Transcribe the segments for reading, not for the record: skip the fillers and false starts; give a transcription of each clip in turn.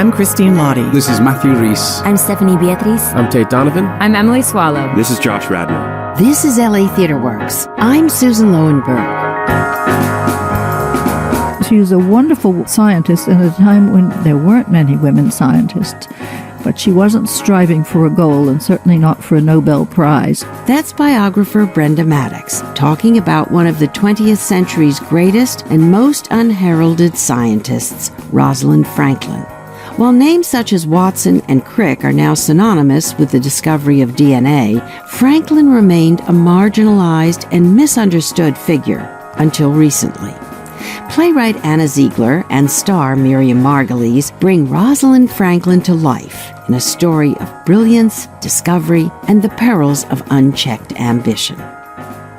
I'm Christine Lottie. This is Matthew Reese. I'm Stephanie Beatriz. I'm Tate Donovan. I'm Emily Swallow. This is Josh Radnor. This is LA Theatre Works. I'm Susan Lowenberg. She was a wonderful scientist in a time when there weren't many women scientists. But she wasn't striving for a goal, and certainly not for a Nobel Prize. That's biographer Brenda Maddox, talking about one of the 20th century's greatest and most unheralded scientists, Rosalind Franklin. While names such as Watson and Crick are now synonymous with the discovery of DNA, Franklin remained a marginalized and misunderstood figure until recently. Playwright Anna Ziegler and star Miriam Margolyes bring Rosalind Franklin to life in a story of brilliance, discovery, and the perils of unchecked ambition.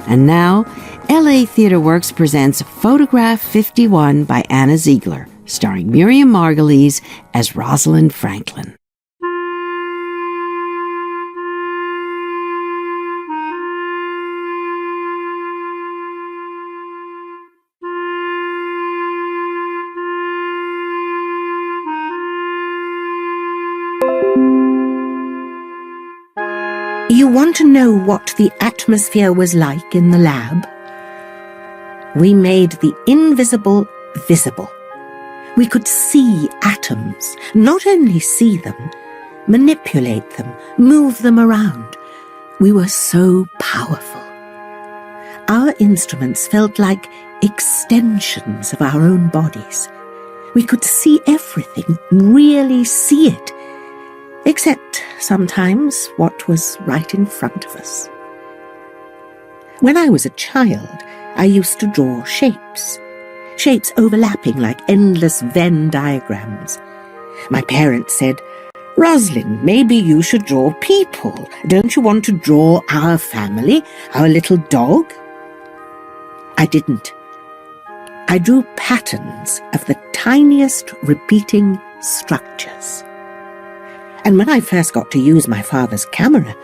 And now, LA Theatre Works presents Photograph 51 by Anna Ziegler, starring Miriam Margolyes as Rosalind Franklin. You want to know what the atmosphere was like in the lab? We made the invisible visible. We could see atoms, not only see them, manipulate them, move them around. We were so powerful. Our instruments felt like extensions of our own bodies. We could see everything, really see it. Except sometimes what was right in front of us. When I was a child, I used to draw shapes overlapping like endless Venn diagrams. My parents said, "Rosalind, maybe you should draw people. Don't you want to draw our family, our little dog?" I didn't. I drew patterns of the tiniest repeating structures. And when I first got to use my father's camera,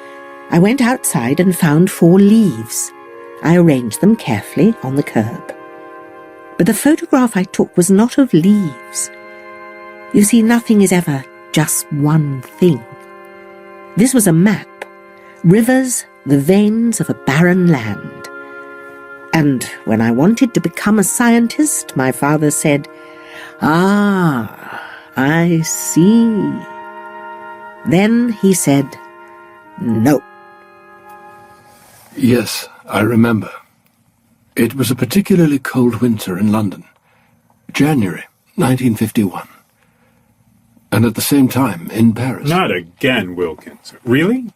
I went outside and found 4 leaves. I arranged them carefully on the curb. But the photograph I took was not of leaves. You see, nothing is ever just one thing. This was a map, rivers, the veins of a barren land. And when I wanted to become a scientist, my father said, "Ah, I see." Then he said, "No." Yes, I remember. It was a particularly cold winter in London. January 1951. And at the same time in Paris. Not again, Wilkins. Really?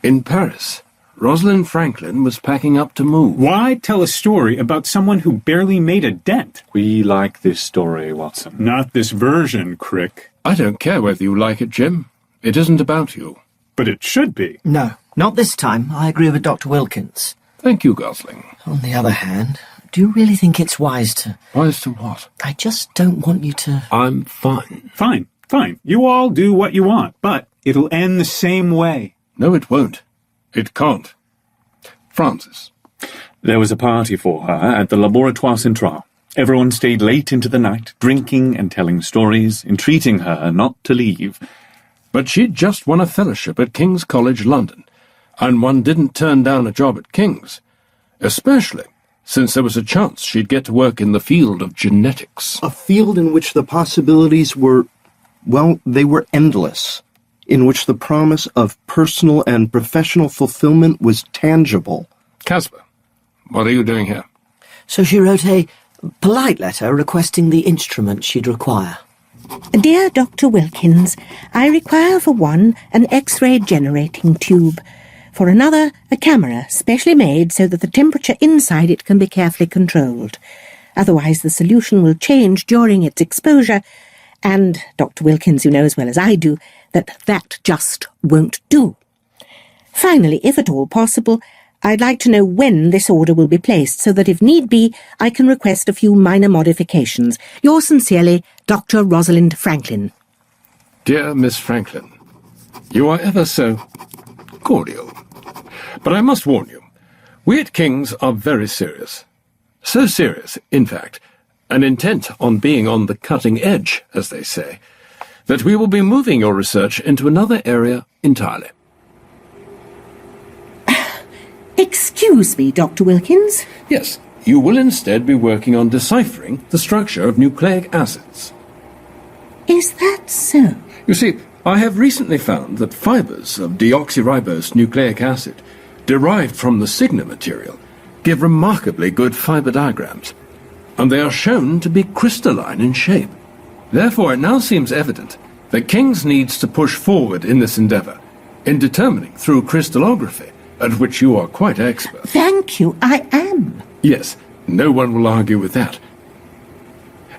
In Paris, Rosalind Franklin was packing up to move. Why tell a story about someone who barely made a dent? We like this story, Watson. Not this version, Crick. I don't care whether you like it, Jim. It isn't about you. But it should be. No, not this time. I agree with Dr. Wilkins. Thank you, Gosling. On the other hand, do you really think it's wise to... Wise to what? I just don't want you to... I'm fine. Fine. You all do what you want, but it'll end the same way. No, it won't. It can't. Francis. There was a party for her at the Laboratoire Central. Everyone stayed late into the night, drinking and telling stories, entreating her not to leave. But she'd just won a fellowship at King's College London, and one didn't turn down a job at King's, especially since there was a chance she'd get to work in the field of genetics. A field in which the possibilities were, well, they were endless, in which the promise of personal and professional fulfillment was tangible. Casper, what are you doing here? So she wrote a polite letter requesting the instrument she'd require. "Dear Dr. Wilkins, I require for one an X-ray generating tube. For another, a camera specially made so that the temperature inside it can be carefully controlled. Otherwise the solution will change during its exposure, and Dr. Wilkins, you know as well as I do, that just won't do. Finally, if at all possible, I'd like to know when this order will be placed, so that if need be, I can request a few minor modifications. Yours sincerely, Dr. Rosalind Franklin." Dear Miss Franklin, you are ever so cordial. But I must warn you, we at King's are very serious. So serious, in fact, and intent on being on the cutting edge, as they say, that we will be moving your research into another area entirely. Excuse me, Dr. Wilkins. Yes, you will instead be working on deciphering the structure of nucleic acids. Is that so? You see, I have recently found that fibers of deoxyribose nucleic acid, derived from the Ziegler material, give remarkably good fiber diagrams, and they are shown to be crystalline in shape. Therefore, it now seems evident that King's needs to push forward in this endeavour, in determining through crystallography, at which you are quite expert. Thank you, I am. Yes, no one will argue with that.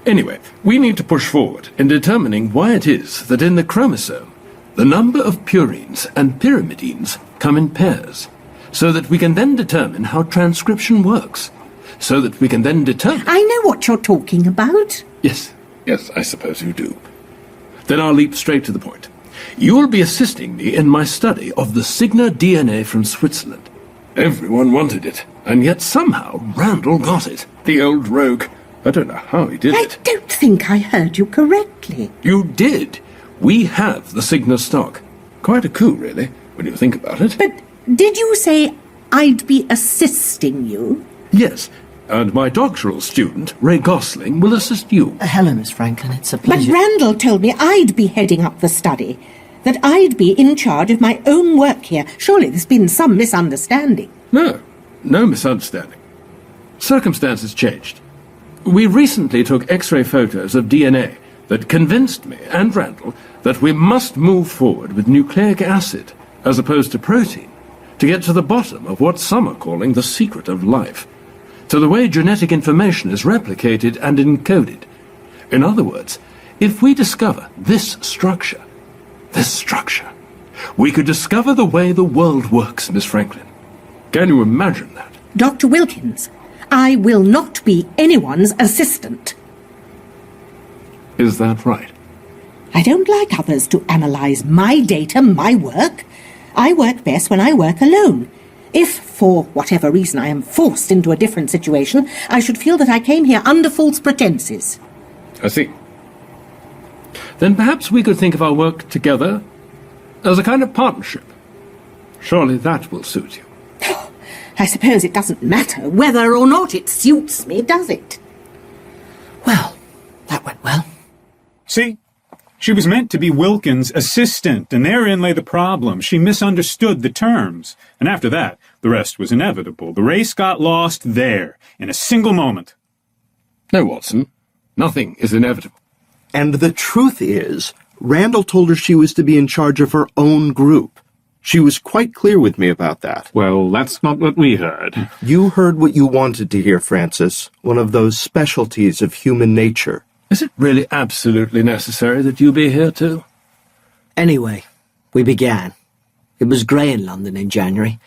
Anyway, we need to push forward in determining why it is that in the chromosome, the number of purines and pyrimidines come in pairs, so that we can then determine how transcription works, so that we can then determine... I know what you're talking about. Yes, I suppose you do. Then I'll leap straight to the point. You will be assisting me in my study of the Ziegler DNA from Switzerland. Everyone wanted it, and yet somehow Randall got it, the old rogue. I don't know how he did it. I don't think I heard you correctly. You did. We have the Ziegler stock. Quite a coup, really, when you think about it. But did you say I'd be assisting you? Yes, and my doctoral student, Ray Gosling, will assist you. Hello, Miss Franklin. It's a But pleasure. Randall told me I'd be heading up the study, that I'd be in charge of my own work here. Surely there's been some misunderstanding. No misunderstanding. Circumstances changed. We recently took X-ray photos of DNA that convinced me and Randall that we must move forward with nucleic acid, as opposed to protein, to get to the bottom of what some are calling the secret of life, to the way genetic information is replicated and encoded. In other words, if we discover this structure, we could discover the way the world works, Miss Franklin. Can you imagine that? Dr. Wilkins, I will not be anyone's assistant. Is that right? I don't like others to analyse my data, my work. I work best when I work alone. If, for whatever reason, I am forced into a different situation, I should feel that I came here under false pretences. I see. Then perhaps we could think of our work together as a kind of partnership. Surely that will suit you. I suppose it doesn't matter whether or not it suits me, does it? Well, that went well. See? She was meant to be Wilkins' assistant, and therein lay the problem. She misunderstood the terms. And after that, the rest was inevitable. The race got lost there, in a single moment. No, Watson. Nothing is inevitable. And the truth is, Randall told her she was to be in charge of her own group. She was quite clear with me about that. Well, that's not what we heard. You heard what you wanted to hear, Francis. One of those specialties of human nature. Is it really absolutely necessary that you be here too? Anyway, we began. It was grey in London in January.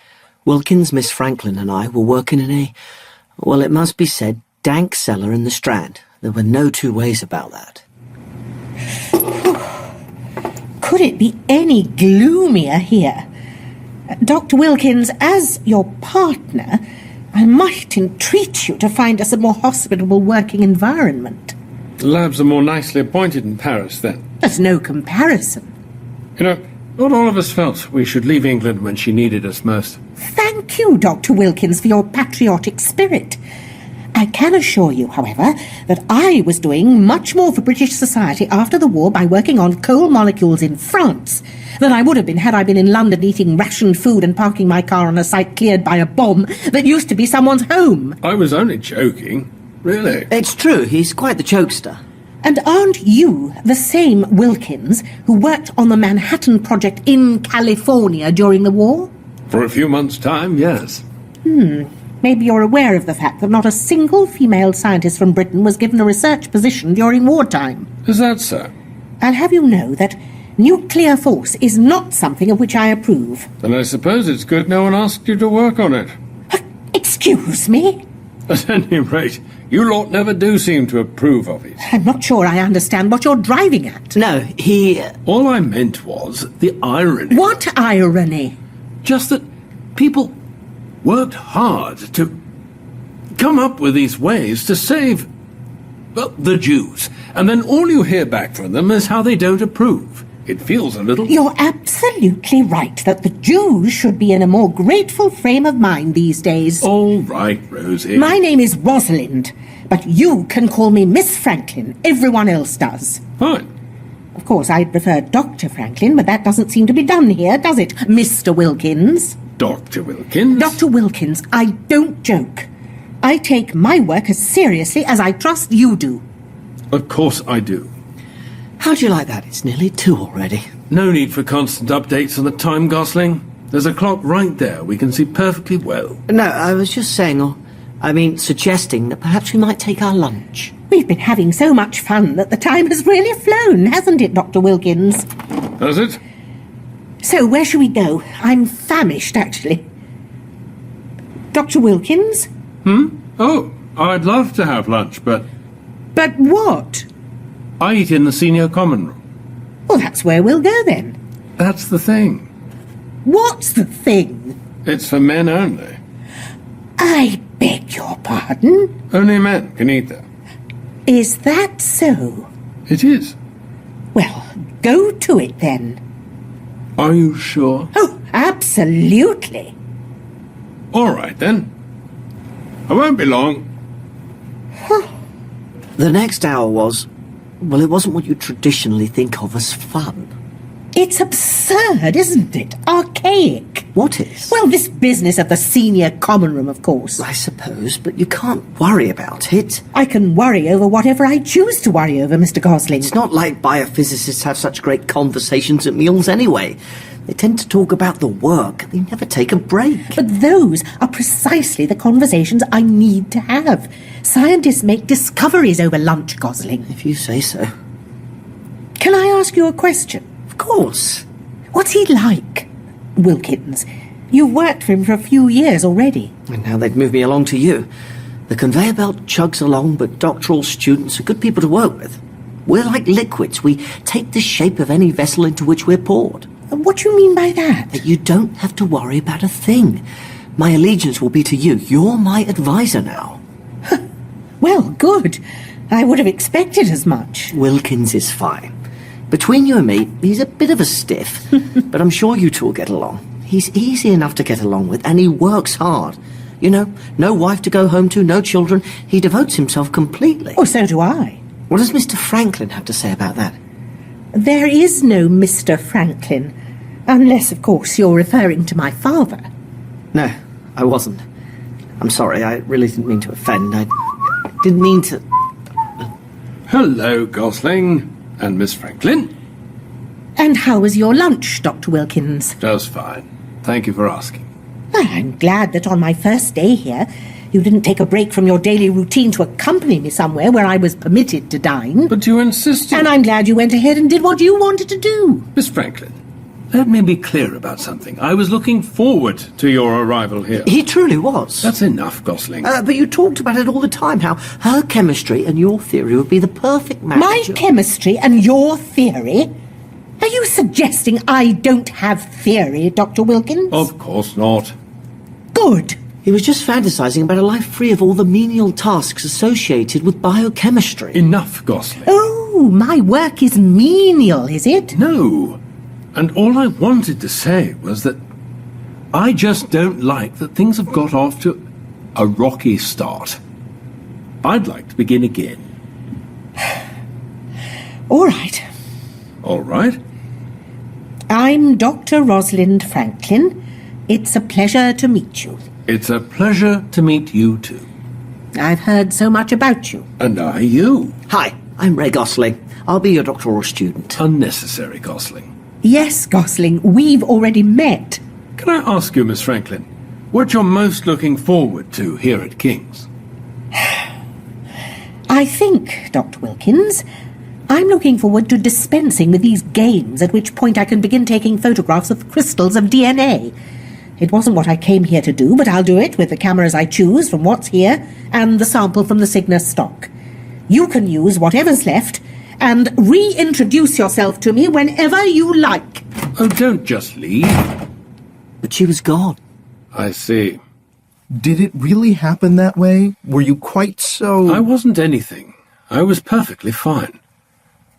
Wilkins, Miss Franklin and I were working in a, well, it must be said, dank cellar in the Strand. There were no two ways about that. Could it be any gloomier here? Dr. Wilkins, as your partner, I might entreat you to find us a more hospitable working environment. The labs are more nicely appointed in Paris, then. There's no comparison. You know, not all of us felt we should leave England when she needed us most. Thank you, Dr. Wilkins, for your patriotic spirit. I can assure you, however, that I was doing much more for British society after the war by working on coal molecules in France than I would have been had I been in London eating rationed food and parking my car on a site cleared by a bomb that used to be someone's home. I was only joking. Really? It's true, he's quite the jokester. And aren't you the same Wilkins who worked on the Manhattan Project in California during the war? For a few months' time, yes. Maybe you're aware of the fact that not a single female scientist from Britain was given a research position during wartime. Is that so? I'll have you know that nuclear force is not something of which I approve. Then I suppose it's good no one asked you to work on it. Excuse me? At any rate, you lot never do seem to approve of it. I'm not sure I understand what you're driving at. No, he... All I meant was the irony. What irony? Just that people worked hard to come up with these ways to save Well, the Jews. And then all you hear back from them is how they don't approve. It feels a little... You're absolutely right that the Jews should be in a more grateful frame of mind these days. All right, Rosie. My name is Rosalind, but you can call me Miss Franklin. Everyone else does. Fine. Of course, I'd prefer Dr. Franklin, but that doesn't seem to be done here, does it, Mr. Wilkins? Dr. Wilkins? Dr. Wilkins, I don't joke. I take my work as seriously as I trust you do. Of course I do. How do you like that? It's nearly 2 already. No need for constant updates on the time, Gosling. There's a clock right there. We can see perfectly well. No, I was just saying, suggesting that perhaps we might take our lunch. We've been having so much fun that the time has really flown, hasn't it, Dr. Wilkins? Has it? So, where shall we go? I'm famished, actually. Dr. Wilkins? Oh, I'd love to have lunch, but But what? I eat in the senior common room. Well, that's where we'll go, then. That's the thing. What's the thing? It's for men only. I beg your pardon? Only men can eat there. Is that so? It is. Well, go to it, then. Are you sure? Oh, absolutely. All right, then. I won't be long. The next hour was... well, it wasn't what you traditionally think of as fun. It's absurd, isn't it? Archaic. What is? Well, this business of the senior common room, of course. I suppose, but you can't worry about it. I can worry over whatever I choose to worry over, Mr. Gosling. It's not like biophysicists have such great conversations at meals anyway. They tend to talk about the work. They never take a break. But those are precisely the conversations I need to have. Scientists make discoveries over lunch, Gosling. If you say so. Can I ask you a question? Of course. What's he like? Wilkins, you've worked for him for a few years already. And now they've moved me along to you. The conveyor belt chugs along, but doctoral students are good people to work with. We're like liquids. We take the shape of any vessel into which we're poured. What do you mean by that? That you don't have to worry about a thing. My allegiance will be to you. You're my advisor now. Well, good. I would have expected as much. Wilkins is fine. Between you and me, he's a bit of a stiff, but I'm sure you two will get along. He's easy enough to get along with, and he works hard. You know, no wife to go home to, no children. He devotes himself completely. Oh, so do I. What does Mr. Franklin have to say about that? There is no Mr. Franklin, unless, of course, you're referring to my father. No, I wasn't. I'm sorry, I really didn't mean to offend. I didn't mean to... Hello, Gosling. And Miss Franklin? And how was your lunch, Dr. Wilkins? Just fine. Thank you for asking. Well, I'm glad that on my first day here, you didn't take a break from your daily routine to accompany me somewhere where I was permitted to dine. But you insisted. And I'm glad you went ahead and did what you wanted to do. Miss Franklin, let me be clear about something. I was looking forward to your arrival here. He truly was. That's enough, Gosling. But you talked about it all the time, how her chemistry and your theory would be the perfect match. My chemistry and your theory? Are you suggesting I don't have theory, Dr. Wilkins? Of course not. Good. He was just fantasizing about a life free of all the menial tasks associated with biochemistry. Enough, Gosling. Oh, my work is menial, is it? No. And all I wanted to say was that I just don't like that things have got off to a rocky start. I'd like to begin again. All right. All right. I'm Dr. Rosalind Franklin. It's a pleasure to meet you. It's a pleasure to meet you too. I've heard so much about you. And I you. Hi, I'm Ray Gosling. I'll be your doctoral student. Unnecessary, Gosling. Yes, Gosling, we've already met. Can I ask you, Miss Franklin, what you're most looking forward to here at King's? I think, Dr. Wilkins, I'm looking forward to dispensing with these games, at which point I can begin taking photographs of crystals of DNA. It wasn't what I came here to do, but I'll do it with the cameras I choose from what's here and the sample from the Cygnus stock. You can use whatever's left and reintroduce yourself to me whenever you like. Oh, don't just leave. But she was gone. I see. Did it really happen that way? Were you quite so... I wasn't anything. I was perfectly fine.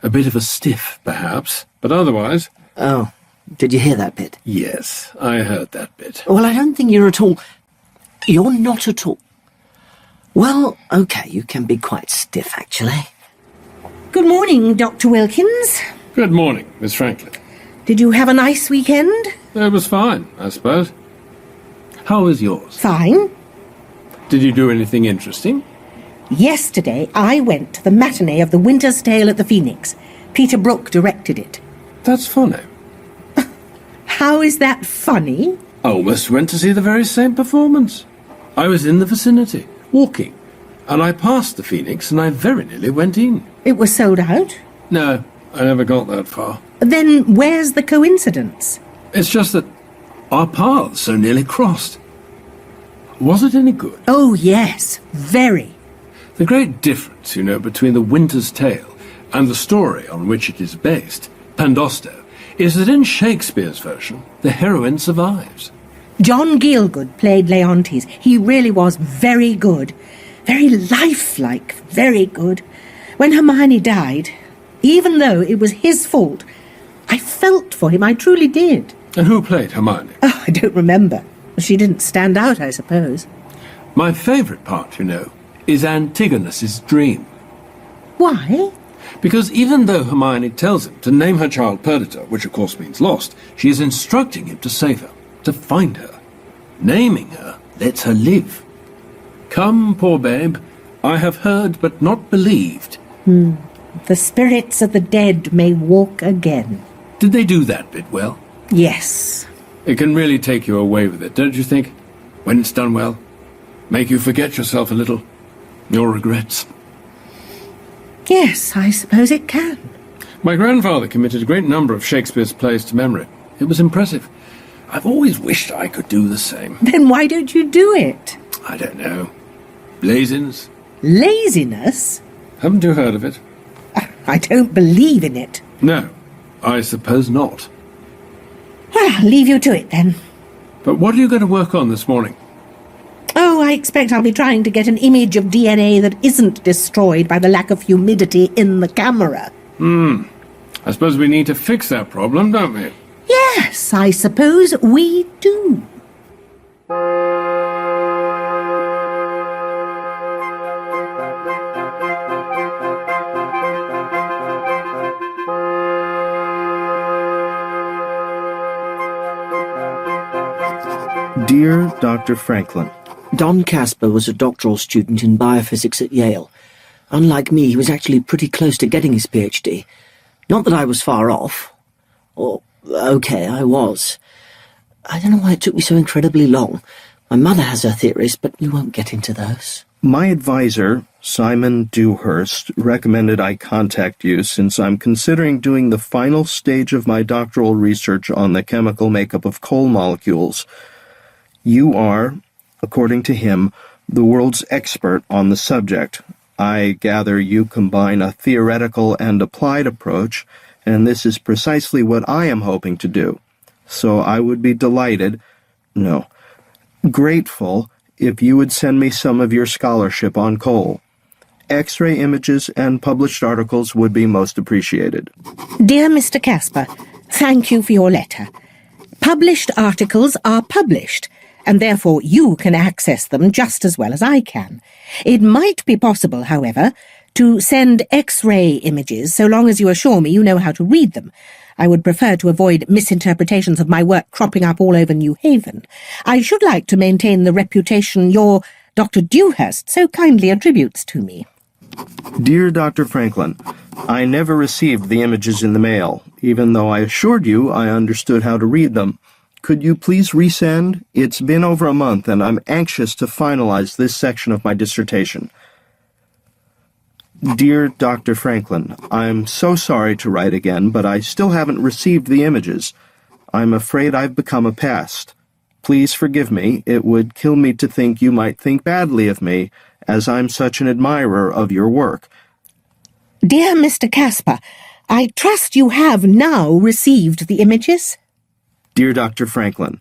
A bit of a stiff, perhaps, but otherwise... Oh, did you hear that bit? Yes, I heard that bit. Well, I don't think you're at all... You're not at all... Well, OK, you can be quite stiff, actually. Good morning, Dr. Wilkins. Good morning, Miss Franklin. Did you have a nice weekend? It was fine, I suppose. How was yours? Fine. Did you do anything interesting? Yesterday, I went to the matinee of The Winter's Tale at the Phoenix. Peter Brook directed it. That's funny. How is that funny? I almost went to see the very same performance. I was in the vicinity, walking, and I passed the Phoenix and I very nearly went in. It was sold out? No, I never got that far. Then where's the coincidence? It's just that our paths so nearly crossed. Was it any good? Oh, yes, very. The great difference, between The Winter's Tale and the story on which it is based, Pandosto, is that in Shakespeare's version, the heroine survives. John Gielgud played Leontes. He really was very good. Very lifelike, very good. When Hermione died, even though it was his fault, I felt for him, I truly did. And who played Hermione? Oh, I don't remember. She didn't stand out, I suppose. My favourite part, is Antigonus's dream. Why? Because even though Hermione tells him to name her child Perdita, which of course means lost, she is instructing him to save her, to find her. Naming her lets her live. Come, poor babe, I have heard but not believed. The spirits of the dead may walk again. Did they do that bit well? Yes. It can really take you away with it, don't you think? When it's done well. Make you forget yourself a little. Your regrets. Yes, I suppose it can. My grandfather committed a great number of Shakespeare's plays to memory. It was impressive. I've always wished I could do the same. Then why don't you do it? I don't know. Laziness? Laziness? Haven't you heard of it? I don't believe in it. No, I suppose not. Well, I'll leave you to it then. But what are you going to work on this morning? Oh, I expect I'll be trying to get an image of DNA that isn't destroyed by the lack of humidity in the camera. I suppose we need to fix that problem, don't we? Yes, I suppose we do. Dear Dr. Franklin, Don Casper was a doctoral student in biophysics at Yale. Unlike me, he was actually pretty close to getting his PhD. Not that I was far off. Or, okay, I was. I don't know why it took me so incredibly long. My mother has her theories, but we won't get into those. My advisor, Simon Dewhurst, recommended I contact you since I'm considering doing the final stage of my doctoral research on the chemical makeup of coal molecules. You are, according to him, the world's expert on the subject. I gather you combine a theoretical and applied approach, and this is precisely what I am hoping to do. So I would be grateful if you would send me some of your scholarship on coal. X-ray images and published articles would be most appreciated. Dear Mr. Casper, thank you for your letter. Published articles are published, and therefore you can access them just as well as I can. It might be possible, however, to send X-ray images so long as you assure me you know how to read them. I would prefer to avoid misinterpretations of my work cropping up all over New Haven. I should like to maintain the reputation your Dr. Dewhurst so kindly attributes to me. Dear Dr. Franklin, I never received the images in the mail, even though I assured you I understood how to read them. Could you please resend? It's been over a month, and I'm anxious to finalize this section of my dissertation. Dear Dr. Franklin, I'm so sorry to write again, but I still haven't received the images. I'm afraid I've become a pest. Please forgive me. It would kill me to think you might think badly of me, as I'm such an admirer of your work. Dear Mr. Casper, I trust you have now received the images? Dear Dr. Franklin,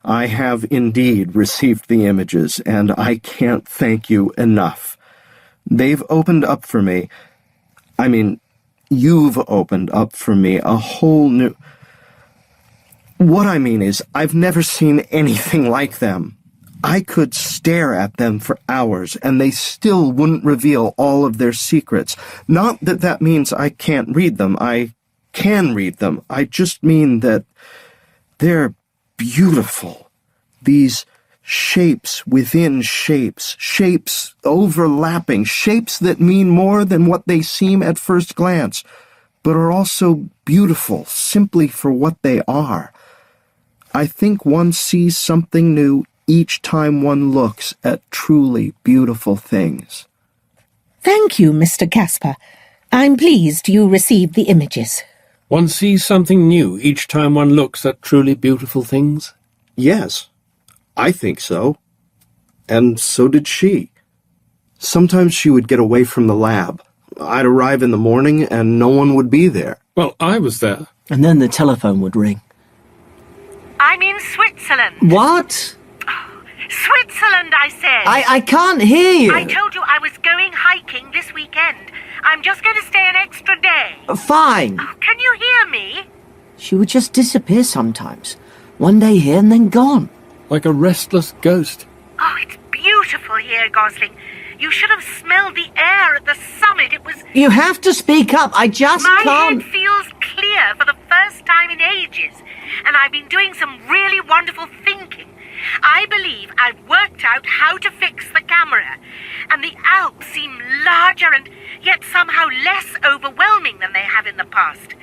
I have indeed received the images, and I can't thank you enough. They've opened up for me, I mean, you've opened up for me a whole new... What I mean is, I've never seen anything like them. I could stare at them for hours, and they still wouldn't reveal all of their secrets. Not that that means I can't read them. I can read them. I just mean that they're beautiful. These shapes within shapes, shapes overlapping, shapes that mean more than what they seem at first glance, but are also beautiful simply for what they are. I think one sees something new each time one looks at truly beautiful things. Thank you, Mr. Casper. I'm pleased you received the images. One sees something new each time one looks at truly beautiful things? Yes, I think so. And so did she. Sometimes she would get away from the lab. I'd arrive in the morning and no one would be there. Well, I was there. And then the telephone would ring. I'm in Switzerland. What? Switzerland, I said. I can't hear you. I told you I was going hiking this weekend. I'm just going to stay an extra day. Fine. Oh, can you hear me? She would just disappear sometimes. One day here and then gone. Like a restless ghost. Oh, it's beautiful here, Gosling. You should have smelled the air at the summit. It was... You have to speak up. I just My can't... head feels clear for the first time in ages. And I've been doing some really wonderful thinking. I believe I've worked out how to fix the camera. And the Alps seem larger and yet somehow less overwhelming than they have in the past.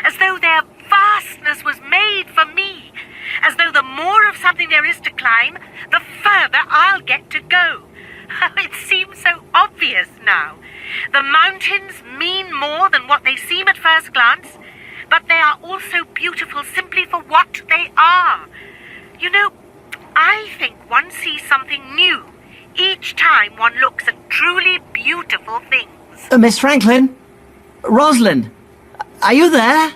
As though their vastness was made for me. As though the more of something there is to climb, the further I'll get to go. It seems so obvious now. The mountains mean more than what they seem at first glance, but they are also beautiful simply for what they are. You know, I think one sees something new each time one looks at truly beautiful things. Miss Franklin? Rosalind? Are you there?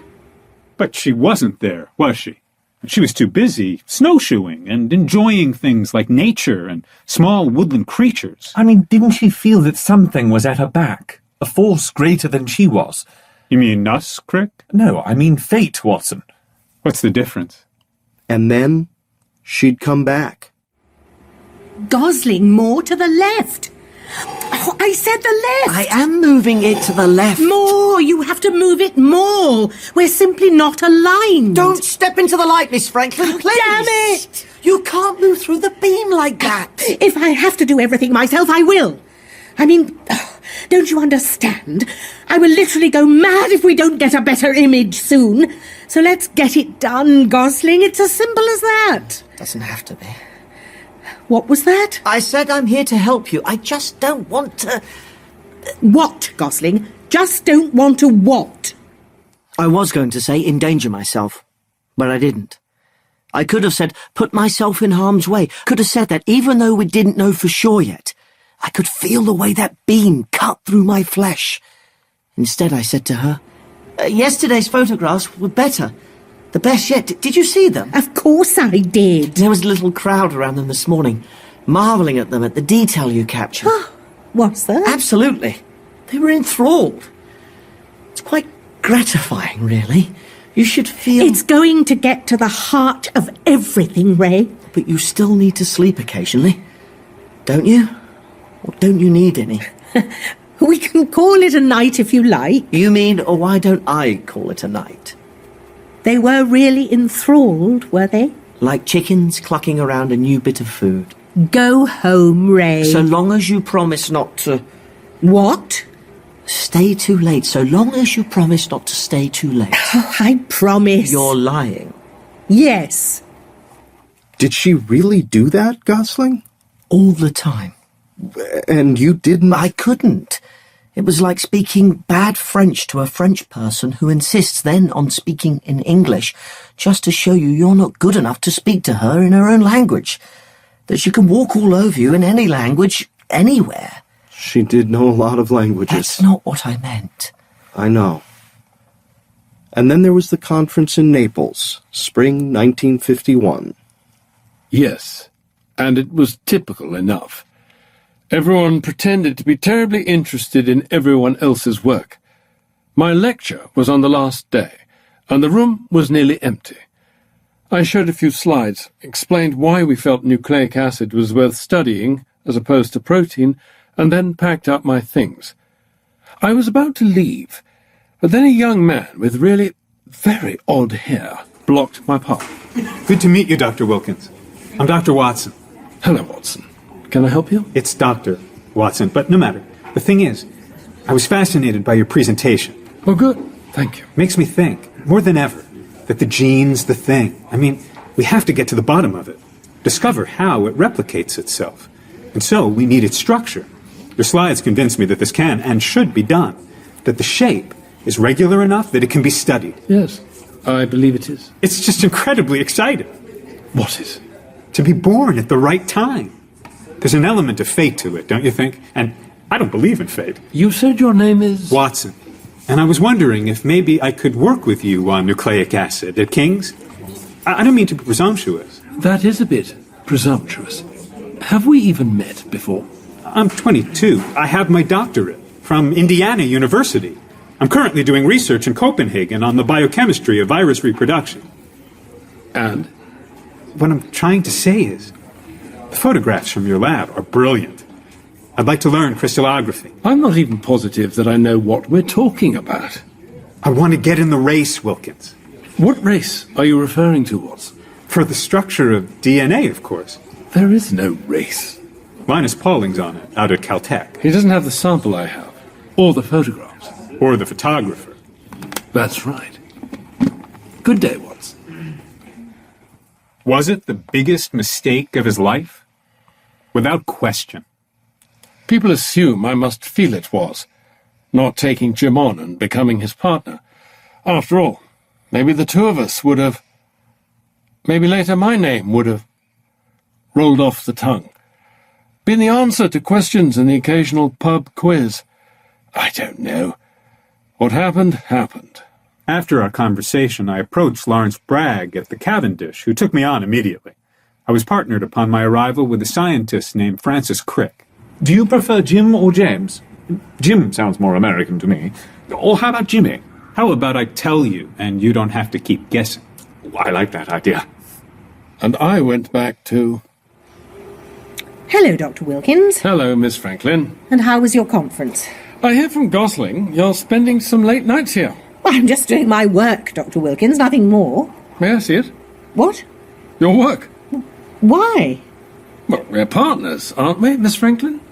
But she wasn't there, was she? She was too busy snowshoeing and enjoying things like nature and small woodland creatures. I mean, didn't she feel that something was at her back? A force greater than she was? You mean us, Crick? No, I mean fate, Watson. What's the difference? And then she'd come back. Gosling, more to the left. Oh, I said the left. I am moving it to the left. More. You have to move it more. We're simply not aligned. Don't step into the light, Miss Franklin, please. Damn it! You can't move through the beam like that. If I have to do everything myself, I will. I mean, don't you understand? I will literally go mad if we don't get a better image soon. So let's get it done, Gosling. It's as simple as that. Doesn't have to be. What was that? I said I'm here to help you. I just don't want to... What, Gosling? Just don't want to what? I was going to say endanger myself, but I didn't. I could have said put myself in harm's way. Could have said that even though we didn't know for sure yet. I could feel the way that beam cut through my flesh. Instead, I said to her, yesterday's photographs were better. The best yet. Did you see them? Of course I did. There was a little crowd around them this morning, marvelling at them, at the detail you captured. Was there? Absolutely. They were enthralled. It's quite gratifying, really. You should feel... It's going to get to the heart of everything, Ray. But you still need to sleep occasionally, don't you? Or don't you need any? We can call it a night if you like. You mean, or why don't I call it a night? They were really enthralled, were they? Like chickens clucking around a new bit of food. Go home, Ray. So long as you promise not to... What? Stay too late. So long as you promise not to stay too late. Oh, I promise. You're lying. Yes. Did she really do that, Gosling? All the time. And you didn't... I couldn't. It was like speaking bad French to a French person who insists then on speaking in English, just to show you're not good enough to speak to her in her own language. That she can walk all over you in any language, anywhere. She did know a lot of languages. That's not what I meant. I know. And then there was the conference in Naples, spring 1951. Yes, and it was typical enough. Everyone pretended to be terribly interested in everyone else's work, My lecture was on the last day, and the room was nearly empty. I showed a few slides, explained why we felt nucleic acid was worth studying as opposed to protein, and then packed up my things. I was about to leave, but then a young man with really very odd hair blocked my path. Good to meet you, Dr. Wilkins. I'm Dr. Watson. Hello, Watson. Can I help you? It's Dr. Watson, but no matter. The thing is, I was fascinated by your presentation. Oh, good. Thank you. Makes me think, more than ever, that the gene's the thing. I mean, we have to get to the bottom of it. Discover how it replicates itself. And so, we need its structure. Your slides convince me that this can and should be done. That the shape is regular enough that it can be studied. Yes, I believe it is. It's just incredibly exciting. What is? To be born at the right time. There's an element of fate to it, don't you think? And I don't believe in fate. You said your name is... Watson. And I was wondering if maybe I could work with you on nucleic acid at King's. I don't mean to be presumptuous. That is a bit presumptuous. Have we even met before? I'm 22. I have my doctorate from Indiana University. I'm currently doing research in Copenhagen on the biochemistry of virus reproduction. And? What I'm trying to say is, the photographs from your lab are brilliant. I'd like to learn crystallography. I'm not even positive that I know what we're talking about. I want to get in the race, Wilkins. What race are you referring to, Watson? For the structure of DNA, of course. There is no race. Linus Pauling's on it, out at Caltech. He doesn't have the sample I have, or the photographs. Or the photographer. That's right. Good day, Watson. Was it the biggest mistake of his life? Without question. People assume I must feel it was, not taking Jim on and becoming his partner. After all, maybe the two of us would have... Maybe later my name would have rolled off the tongue. Been the answer to questions in the occasional pub quiz. I don't know. What happened, happened. After our conversation, I approached Lawrence Bragg at the Cavendish, who took me on immediately. I was partnered upon my arrival with a scientist named Francis Crick. Do you prefer Jim or James? Jim sounds more American to me. Or how about Jimmy? How about I tell you, and you don't have to keep guessing? I like that idea. And I went back to... Hello, Dr. Wilkins. Hello, Miss Franklin. And how was your conference? I hear from Gosling you're spending some late nights here. Well, I'm just doing my work, Dr. Wilkins, nothing more. May I see it? What? Your work. Why? Well, we're partners, aren't we, Miss Franklin?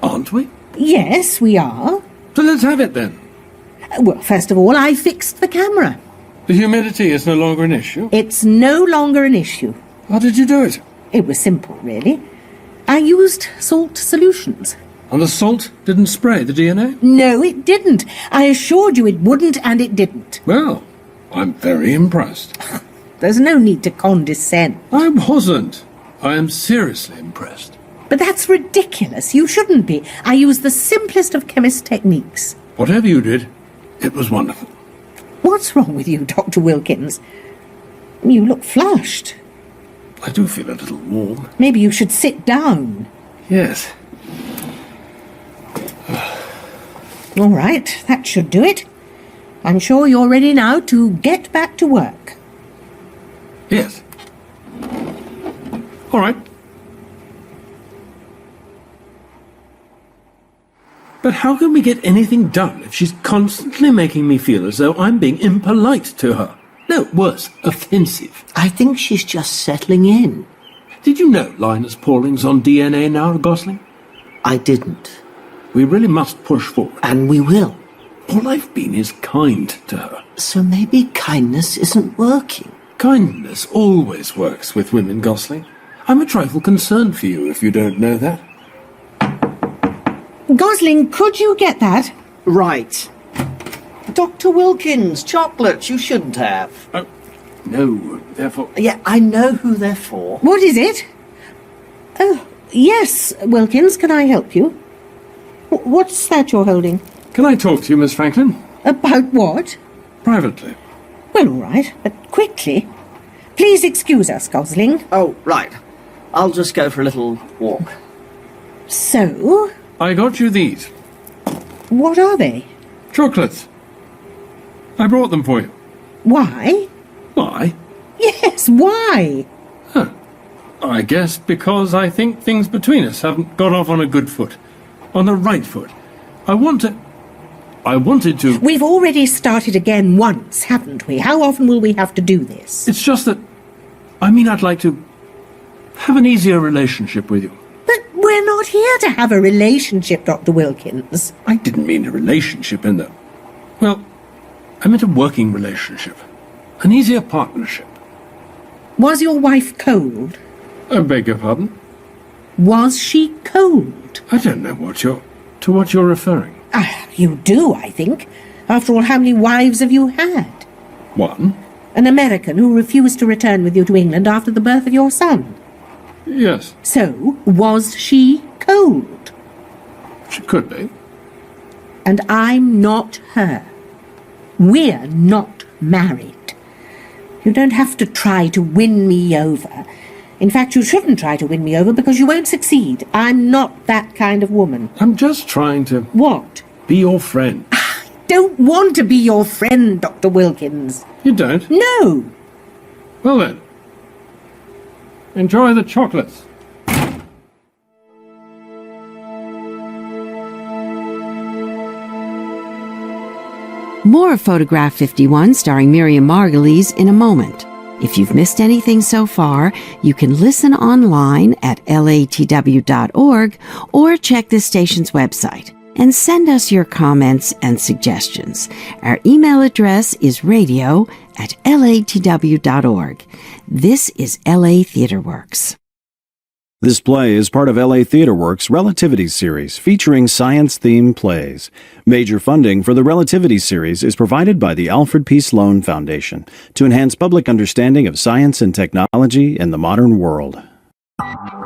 Aren't we? Yes, we are. So let's have it then. Well, first of all, I fixed the camera. The humidity is no longer an issue. It's no longer an issue. How did you do it? It was simple, really. I used salt solutions. And the salt didn't spray the DNA? No, it didn't. I assured you it wouldn't, and it didn't. Well, I'm very impressed. There's no need to condescend. I wasn't. I am seriously impressed. But that's ridiculous. You shouldn't be. I used the simplest of chemist techniques. Whatever you did, it was wonderful. What's wrong with you, Dr. Wilkins? You look flushed. I do feel a little warm. Maybe you should sit down. Yes. All right, that should do it. I'm sure you're ready now to get back to work. Yes. All right. But how can we get anything done if she's constantly making me feel as though I'm being impolite to her? No, worse, offensive. I think she's just settling in. Did you know Linus Pauling's on DNA now, Gosling? I didn't. We really must push forward. And we will. All I've been is kind to her. So maybe kindness isn't working. Kindness always works with women, Gosling. I'm a trifle concerned for you if you don't know that. Gosling, could you get that? Right. Dr. Wilkins, chocolates you shouldn't have. No, therefore... Yeah, I know who they're for. What is it? Oh, yes, Wilkins, can I help you? What's that you're holding? Can I talk to you, Miss Franklin? About what? Privately. Well, all right, but quickly. Please excuse us, Gosling. Oh, right. I'll just go for a little walk. So? I got you these. What are they? Chocolates. I brought them for you. Why? Why? Yes, why? I guess because I think things between us haven't got off on a good foot. On the right foot. I wanted to... We've already started again once, haven't we? How often will we have to do this? It's just that... I'd like to have an easier relationship with you. But we're not here to have a relationship, Dr. Wilkins. I didn't mean a relationship in the... Well, I meant a working relationship. An easier partnership. Was your wife cold? I beg your pardon? Was she cold? I don't know to what you're referring. You do, I think. After all, how many wives have you had? One? An American who refused to return with you to England after the birth of your son. Yes. So, was she cold? She could be. And I'm not her. We're not married. You don't have to try to win me over. In fact, you shouldn't try to win me over because you won't succeed. I'm not that kind of woman. I'm just trying to... What? Be your friend. I don't want to be your friend, Dr. Wilkins. You don't? No. Well then. Enjoy the chocolates. More of Photograph 51 starring Miriam Margolyes in a moment. If you've missed anything so far, you can listen online at latw.org or check the station's website and send us your comments and suggestions. Our email address is radio@latw.org. This is LA Theatre Works. This play is part of LA Theatre Works' Relativity series, featuring science-themed plays. Major funding for the Relativity series is provided by the Alfred P. Sloan Foundation to enhance public understanding of science and technology in the modern world.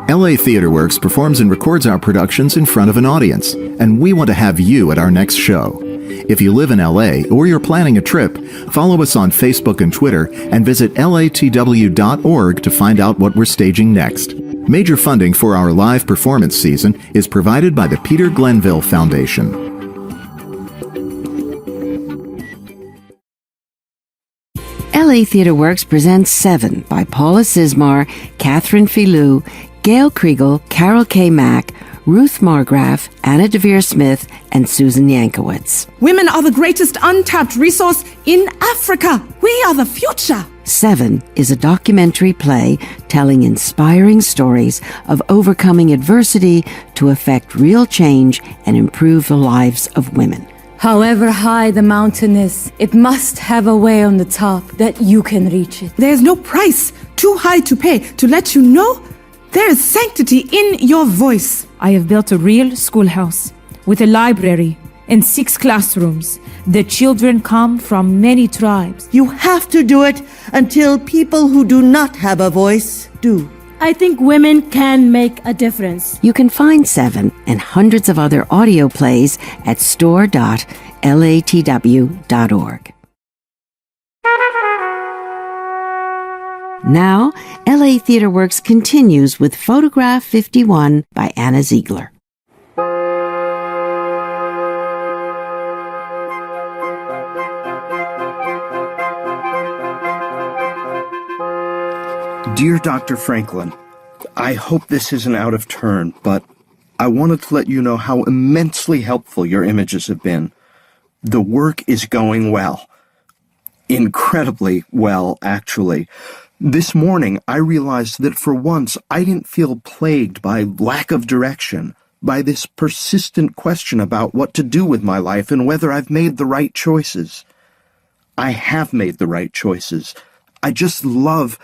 LA Theatre Works performs and records our productions in front of an audience, and we want to have you at our next show. If you live in LA or you're planning a trip, follow us on Facebook and Twitter and visit latw.org to find out what we're staging next. Major funding for our live performance season is provided by the Peter Glenville Foundation. LA Theatre Works presents Seven by Paula Sismar, Catherine Filou, Gail Kriegel, Carol K. Mack, Ruth Margraf, Anna DeVere Smith, and Susan Yankowitz. Women are the greatest untapped resource in Africa. We are the future. Seven is a documentary play telling inspiring stories of overcoming adversity to effect real change and improve the lives of women. However high the mountain is, it must have a way on the top that you can reach it. There's no price too high to pay to let you know there is sanctity in your voice. I have built a real schoolhouse with a library and 6 classrooms. The children come from many tribes. You have to do it until people who do not have a voice do. I think women can make a difference. You can find Seven and hundreds of other audio plays at store.latw.org. Now, LA Theatre Works continues with Photograph 51 by Anna Ziegler. Dear Dr. Franklin, I hope this isn't out of turn, but I wanted to let you know how immensely helpful your images have been. The work is going well. Incredibly well, actually. This morning, I realized that for once, I didn't feel plagued by lack of direction, by this persistent question about what to do with my life and whether I've made the right choices. I have made the right choices. I just love...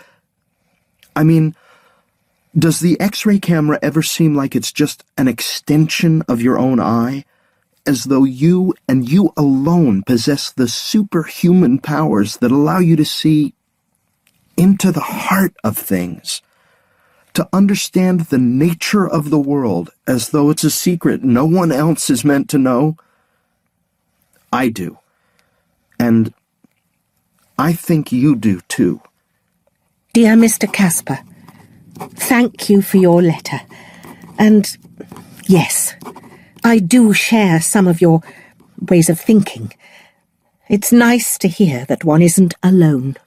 does the X-ray camera ever seem like it's just an extension of your own eye? As though you and you alone possess the superhuman powers that allow you to see into the heart of things, to understand the nature of the world as though it's a secret no one else is meant to know? I do. And I think you do too. Dear Mr. Casper, thank you for your letter. And yes, I do share some of your ways of thinking. It's nice to hear that one isn't alone.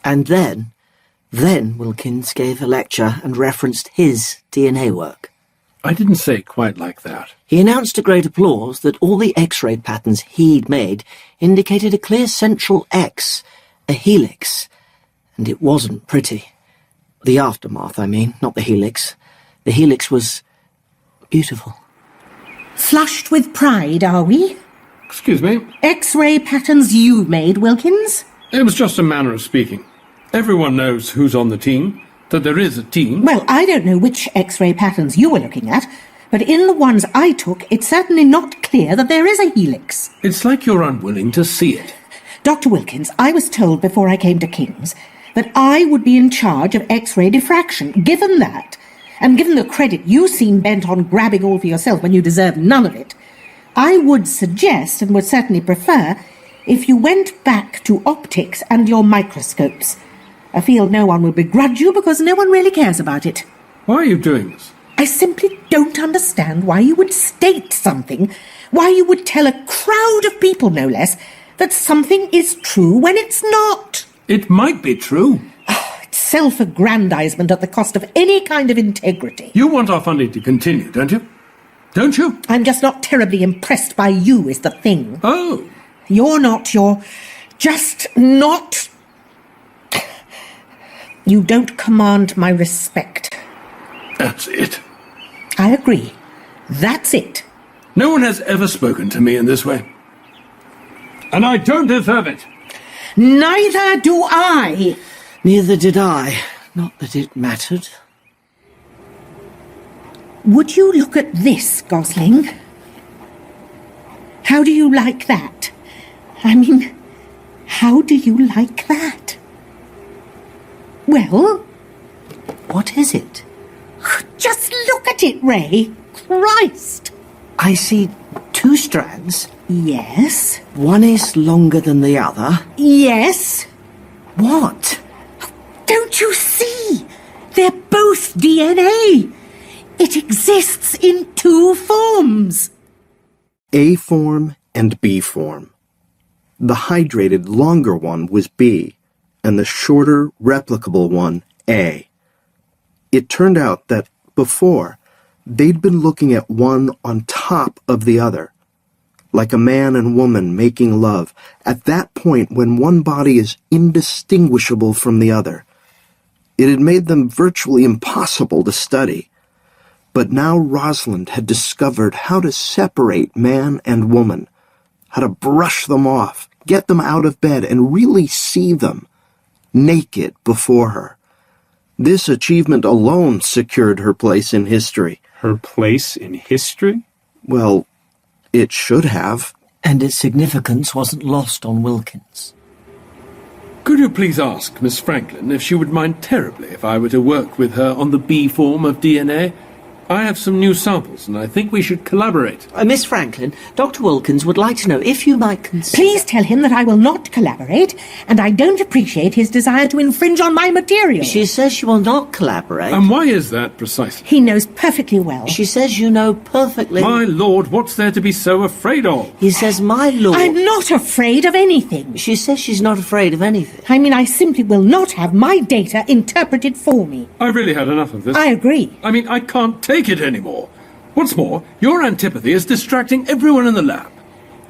And then Wilkins gave a lecture and referenced his DNA work. I didn't say it quite like that. He announced to great applause that all the X-ray patterns he'd made indicated a clear central X, a helix, and it wasn't pretty. The aftermath, I mean, not the helix. The helix was beautiful. Flushed with pride, are we? Excuse me? X-ray patterns you made, Wilkins? It was just a manner of speaking. Everyone knows who's on the team, that there is a team. Well, I don't know which X-ray patterns you were looking at, but in the ones I took, it's certainly not clear that there is a helix. It's like you're unwilling to see it. Dr. Wilkins, I was told before I came to King's that I would be in charge of X-ray diffraction. Given that, and given the credit you seem bent on grabbing all for yourself when you deserve none of it, I would suggest, and would certainly prefer, if you went back to optics and your microscopes. A field no one will begrudge you because no one really cares about it. Why are you doing this? I simply don't understand why you would state something, why you would tell a crowd of people, no less, that something is true when it's not. It might be true. It's self-aggrandizement at the cost of any kind of integrity. You want our funding to continue, don't you? Don't you? I'm just not terribly impressed by you, is the thing. Oh. You're just not... You don't command my respect. That's it. I agree. That's it. No one has ever spoken to me in this way. And I don't deserve it. Neither do I. Neither did I. Not that it mattered. Would you look at this, Gosling? How do you like that? I mean, how do you like that? Well? What is it? Just look at it, Ray. Christ! I see 2 strands. Yes. One is longer than the other. Yes. What? Don't you see? They're both DNA. It exists in 2 forms. A form and B form. The hydrated, longer one was B, and the shorter, replicable one, A. It turned out that, before, they'd been looking at one on top of the other, like a man and woman making love, at that point when one body is indistinguishable from the other. It had made them virtually impossible to study. But now Rosalind had discovered how to separate man and woman, how to brush them off, get them out of bed, and really see them, naked before her. This achievement alone secured her place in history. Her place in history? Well, it should have. And its significance wasn't lost on Wilkins. Could you please ask Miss Franklin if she would mind terribly if I were to work with her on the B form of DNA? I have some new samples, and I think we should collaborate. Miss Franklin, Dr. Wilkins would like to know if you might consider... Please tell him that I will not collaborate, and I don't appreciate his desire to infringe on my material. She says she will not collaborate. And why is that, precisely? He knows perfectly well. She says you know perfectly... My lord, what's there to be so afraid of? He says, my lord... I'm not afraid of anything. She says she's not afraid of anything. I mean, I simply will not have my data interpreted for me. I've really had enough of this. I agree. I mean, I can't take it anymore. What's more, your antipathy is distracting everyone in the lab.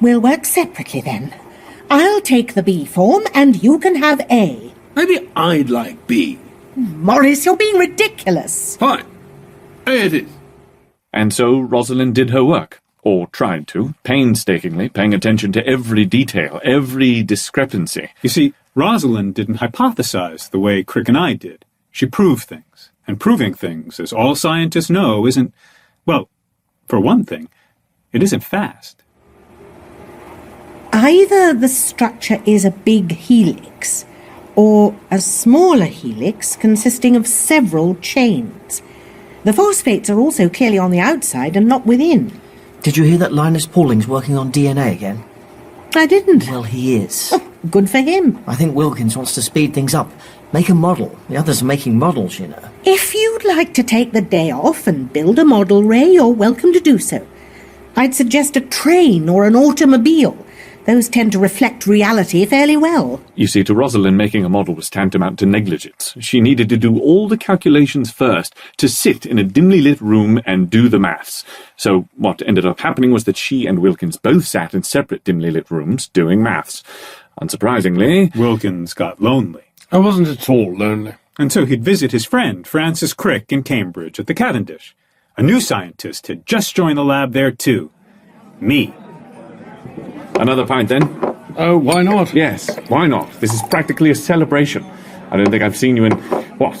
We'll work separately then. I'll take the B form and you can have A. Maybe I'd like B. Morris, you're being ridiculous. Fine. A it is. And so Rosalind did her work, or tried to, painstakingly, paying attention to every detail, every discrepancy. You see, Rosalind didn't hypothesize the way Crick and I did. She proved things. And proving things, as all scientists know, isn't, well, for one thing, it isn't fast. Either the structure is a big helix, or a smaller helix consisting of several chains. The phosphates are also clearly on the outside and not within. Did you hear that Linus Pauling's working on DNA again? I didn't. Well, he is. Oh, good for him. I think Wilkins wants to speed things up. Make a model. The others are making models, you know. If you'd like to take the day off and build a model, Ray, you're welcome to do so. I'd suggest a train or an automobile. Those tend to reflect reality fairly well. You see, to Rosalind, making a model was tantamount to negligence. She needed to do all the calculations first, to sit in a dimly lit room and do the maths. So what ended up happening was that she and Wilkins both sat in separate dimly lit rooms doing maths. Unsurprisingly, Wilkins got lonely. I wasn't at all lonely. And so he'd visit his friend, Francis Crick, in Cambridge at the Cavendish. A new scientist had just joined the lab there, too. Me. Another pint, then? Oh, why not? Yes, why not? This is practically a celebration. I don't think I've seen you in,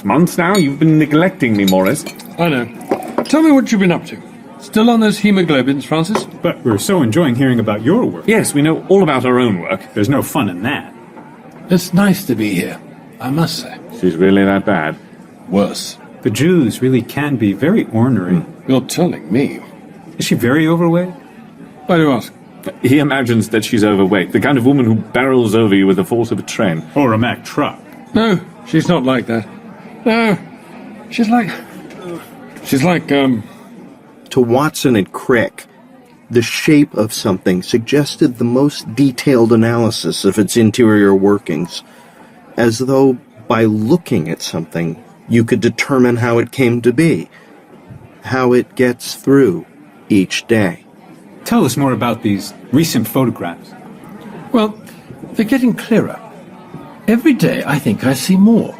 months now? You've been neglecting me, Morris. I know. Tell me what you've been up to. Still on those hemoglobins, Francis? But we're so enjoying hearing about your work. Yes, we know all about our own work. There's no fun in that. It's nice to be here, I must say. She's really that bad? Worse. The Jews really can be very ornery. You're telling me. Is she very overweight? Why do you ask? He imagines that she's overweight, the kind of woman who barrels over you with the force of a train. Or a Mack truck. No, she's not like that. No, she's like... To Watson and Crick, the shape of something suggested the most detailed analysis of its interior workings, as though by looking at something you could determine how it came to be, how it gets through each day. Tell us more about these recent photographs. Well, they're getting clearer. Every day I think I see more.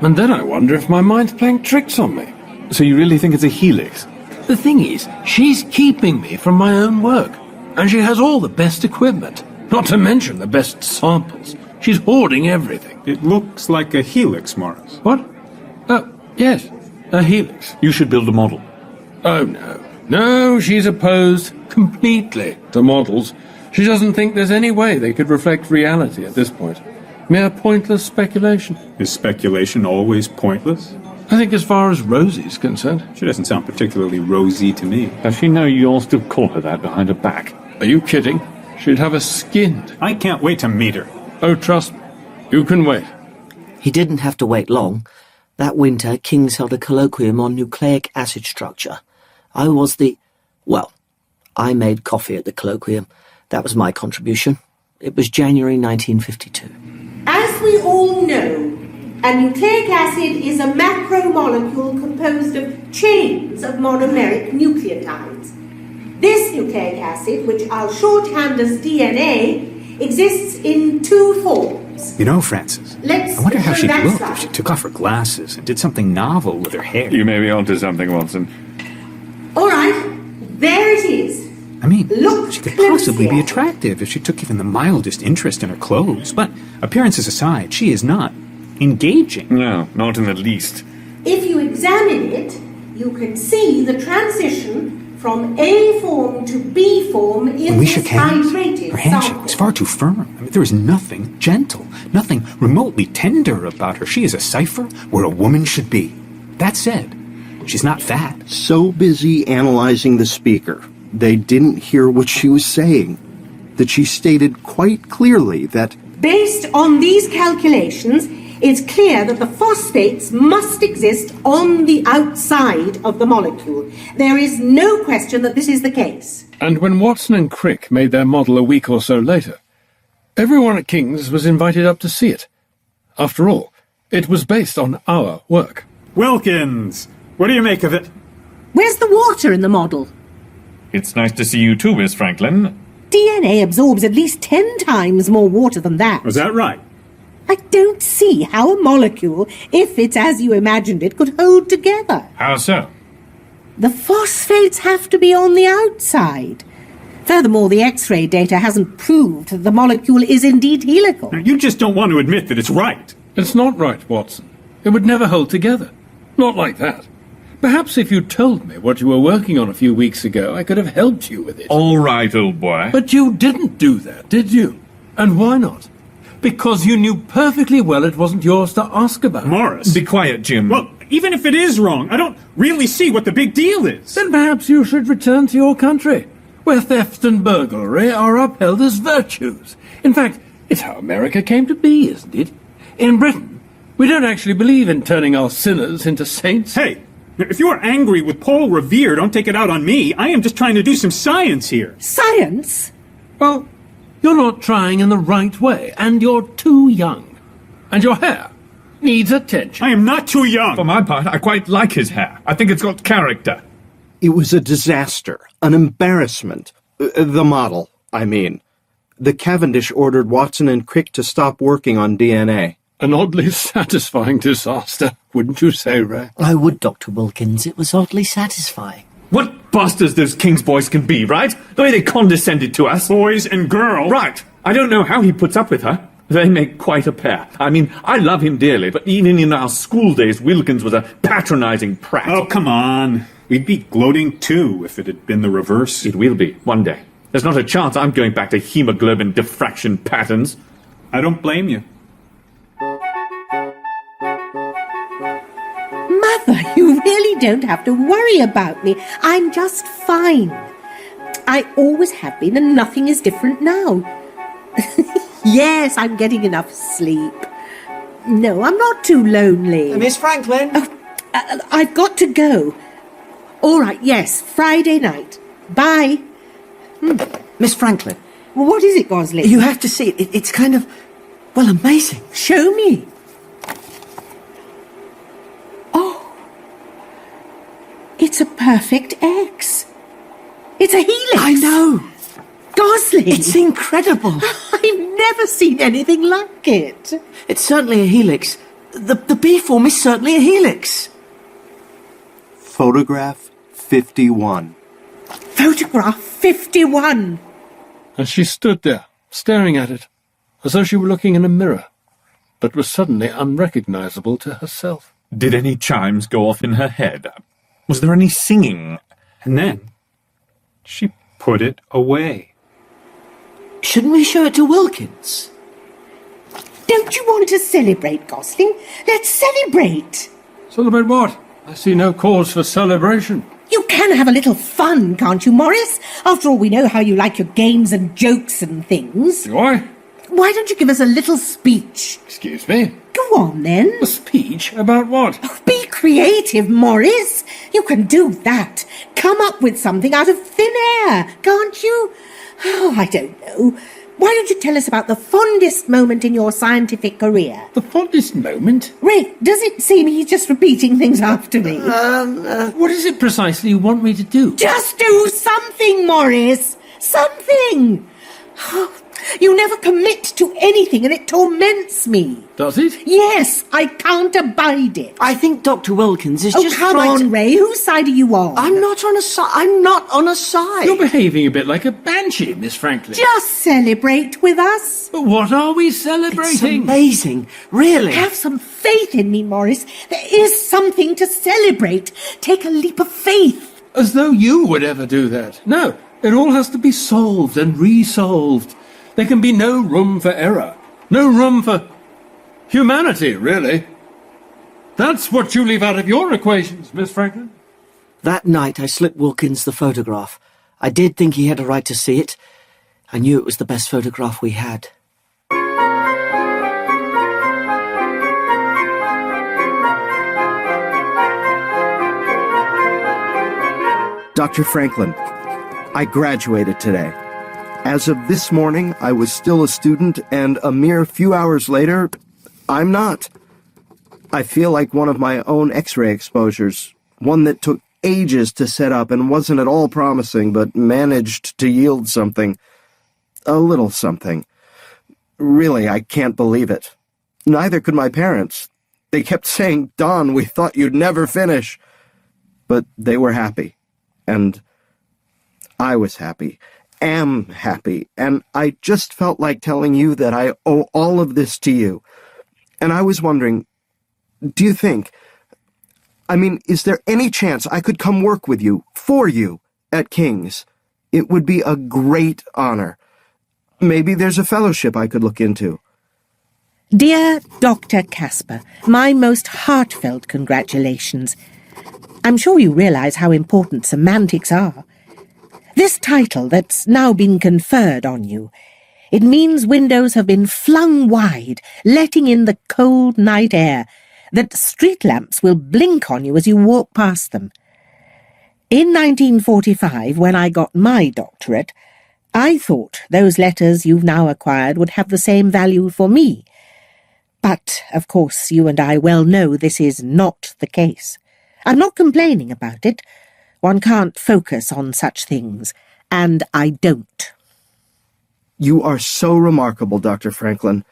And then I wonder if my mind's playing tricks on me. So you really think it's a helix? The thing is, she's keeping me from my own work. And she has all the best equipment. Not to mention the best samples. She's hoarding everything. It looks like a helix, Morris. What? Yes, a helix. You should build a model. Oh, no. No, she's opposed completely to models. She doesn't think there's any way they could reflect reality at this point. Mere pointless speculation. Is speculation always pointless? I think as far as Rosie's concerned. She doesn't sound particularly rosy to me. Does she know you all still call her that behind her back? Are you kidding? She'd have us skinned. I can't wait to meet her. Oh, trust me. You can wait. He didn't have to wait long. That winter, King's held a colloquium on nucleic acid structure. I made coffee at the colloquium. That was my contribution. It was January 1952. As we all know, a nucleic acid is a macromolecule composed of chains of monomeric nucleotides. This nucleic acid, which I'll shorthand as DNA, exists in two forms. You know, Francis, I wonder how she'd look if she took off her glasses and did something novel with her hair. You may be onto something, Watson. All right, there it is. I mean, look, she could possibly be attractive if she took even the mildest interest in her clothes. But appearances aside, she is not engaging. No, not in the least. If you examine it, you can see the transition from A form to B form in this hydrated her handshake sample. was far too firm. I mean, there is nothing gentle, nothing remotely tender about her. She is a cipher where a woman should be. That said, she's not fat. So busy analyzing the speaker, they didn't hear what she was saying. That she stated quite clearly that, based on these calculations, it's clear that the phosphates must exist on the outside of the molecule. There is no question that this is the case. And when Watson and Crick made their model a week or so later, everyone at King's was invited up to see it. After all, it was based on our work. Wilkins! What do you make of it? Where's the water in the model? It's nice to see you too, Miss Franklin. DNA absorbs at least 10 times more water than that. Was that right? I don't see how a molecule, if it's as you imagined it, could hold together. How so? The phosphates have to be on the outside. Furthermore, the X-ray data hasn't proved that the molecule is indeed helical. Now, you just don't want to admit that it's right. It's not right, Watson. It would never hold together. Not like that. Perhaps if you'd told me what you were working on a few weeks ago, I could have helped you with it. All right, old boy. But you didn't do that, did you? And why not? Because you knew perfectly well it wasn't yours to ask about. Morris. Be quiet, Jim. Well, even if it is wrong, I don't really see what the big deal is. Then perhaps you should return to your country, where theft and burglary are upheld as virtues. In fact, it's how America came to be, isn't it? In Britain, we don't actually believe in turning our sinners into saints. Hey, If you're angry with Paul Revere, don't take it out on me. I am just trying to do some science here. Science? Well, you're not trying in the right way, and you're too young. And your hair needs attention. I am not too young. For my part, I quite like his hair. I think it's got character. It was a disaster, an embarrassment. The model, I mean. The Cavendish ordered Watson and Crick to stop working on DNA. An oddly satisfying disaster, wouldn't you say, Ray? I would, Dr. Wilkins. It was oddly satisfying. What bastards those King's boys can be, right? The way they condescended to us. Boys and girls. Right. I don't know how he puts up with her. They make quite a pair. I mean, I love him dearly, but even in our school days, Wilkins was a patronizing prat. Oh, come on. We'd be gloating, too, if it had been the reverse. It will be, one day. There's not a chance I'm going back to hemoglobin diffraction patterns. I don't blame you. Mother, you really don't have to worry about me. I'm just fine. I always have been, and nothing is different now. Yes, I'm getting enough sleep. No, I'm not too lonely. Miss Franklin? Oh, I've got to go. All right, yes, Friday night. Bye. Miss Franklin. Well, what is it, Gosling? You have to see it. It's kind of, well, amazing. Show me. Oh. It's a perfect X. It's a helix. I know. Gosling. It's incredible. I've never seen anything like it. It's certainly a helix. The B form is certainly a helix. Photograph 51. Photograph 51. And she stood there, staring at it, as though she were looking in a mirror, but was suddenly unrecognizable to herself. Did any chimes go off in her head? Was there any singing? And then she put it away. Shouldn't we show it to Wilkins? Don't you want to celebrate, Gosling? Let's celebrate. Celebrate what? I see no cause for celebration. You can have a little fun, can't you, Morris? After all, we know how you like your games and jokes and things. Do I? Why don't you give us a little speech? Excuse me? Go on, then. A speech? About what? Oh, be creative, Morris. You can do that. Come up with something out of thin air, can't you? Oh, I don't know. Why don't you tell us about the fondest moment in your scientific career? The fondest moment? Ray, does it seem he's just repeating things after me? What is it precisely you want me to do? Just do something, Morris. Something. You never commit to anything and it torments me. Does it? Yes, I can't abide it. I think Dr. Wilkins is just come trying on, Ray. Whose side are you on? I'm not on a side. I'm not on a side. You're behaving a bit like a banshee, Miss Franklin. Just celebrate with us. But what are we celebrating? It's amazing. Really. Have some faith in me, Morris. There is something to celebrate. Take a leap of faith. As though you would ever do that. No, it all has to be solved and resolved. There can be no room for error. No room for humanity, really. That's what you leave out of your equations, Miss Franklin. That night I slipped Wilkins the photograph. I did think he had a right to see it. I knew it was the best photograph we had. Dr. Franklin, I graduated today. As of this morning, I was still a student, and a mere few hours later, I'm not. I feel like one of my own X-ray exposures, one that took ages to set up and wasn't at all promising, but managed to yield something. A little something. Really, I can't believe it. Neither could my parents. They kept saying, "Don, we thought you'd never finish." But they were happy, and I was happy. Am happy, and I just felt like telling you that I owe all of this to you. And I was wondering, do you think, is there any chance I could come work with you, for you, at King's? It would be a great honor. Maybe there's a fellowship I could look into. Dear Dr. Casper, my most heartfelt congratulations. I'm sure you realize how important semantics are. This title that's now been conferred on you, it means windows have been flung wide, letting in the cold night air, that street lamps will blink on you as you walk past them. In 1945, when I got my doctorate, I thought those letters you've now acquired would have the same value for me. But, of course, you and I well know this is not the case. I'm not complaining about it. One can't focus on such things, and I don't. You are so remarkable, Dr. Franklin.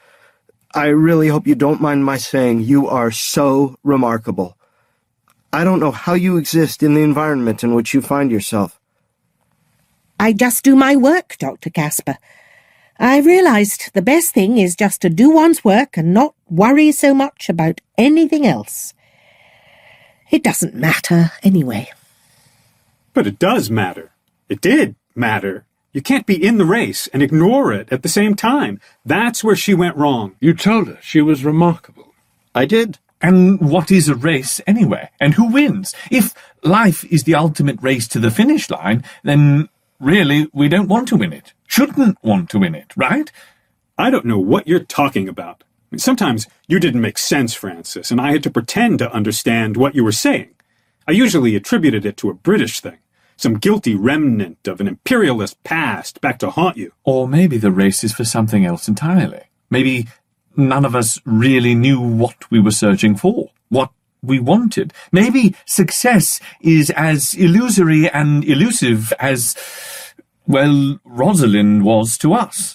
I really hope you don't mind my saying you are so remarkable. I don't know how you exist in the environment in which you find yourself. I just do my work, Dr. Casper. I realized the best thing is just to do one's work and not worry so much about anything else. It doesn't matter anyway. But it does matter. It did matter. You can't be in the race and ignore it at the same time. That's where she went wrong. You told her she was remarkable. I did. And what is a race anyway? And who wins? If life is the ultimate race to the finish line, then really we don't want to win it. Shouldn't want to win it, right? I don't know what you're talking about. Sometimes you didn't make sense, Francis, and I had to pretend to understand what you were saying. I usually attributed it to a British thing, some guilty remnant of an imperialist past back to haunt you. Or maybe the race is for something else entirely. Maybe none of us really knew what we were searching for, what we wanted. Maybe success is as illusory and elusive as, well, Rosalind was to us.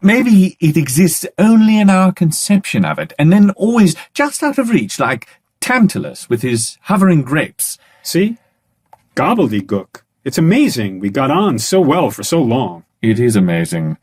Maybe it exists only in our conception of it, and then always just out of reach, like Tantalus with his hovering grapes. See? Gobbledygook. It's amazing we got on so well for so long. It is amazing.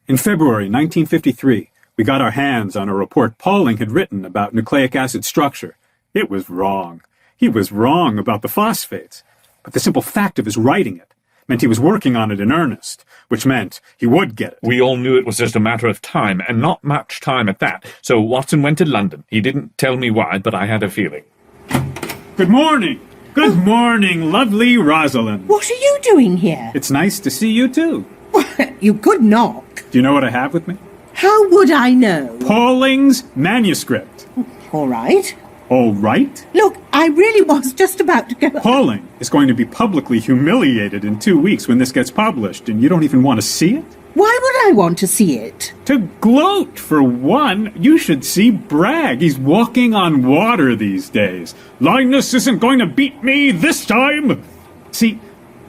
In February 1953, we got our hands on a report Pauling had written about nucleic acid structure. It was wrong. He was wrong about the phosphates. But the simple fact of his writing it meant he was working on it in earnest, which meant he would get it. We all knew it was just a matter of time, and not much time at that. So Watson went to London. He didn't tell me why, but I had a feeling. Good morning. Good morning, lovely Rosalind. What are you doing here? It's nice to see you, too. You could knock. Do you know what I have with me? How would I know? Pauling's manuscript. All right. All right? Look, I really was just about to go... Pauling is going to be publicly humiliated in 2 weeks when this gets published, and you don't even want to see it? Why would I want to see it? To gloat, for one. You should see Bragg. He's walking on water these days. Linus isn't going to beat me this time. See,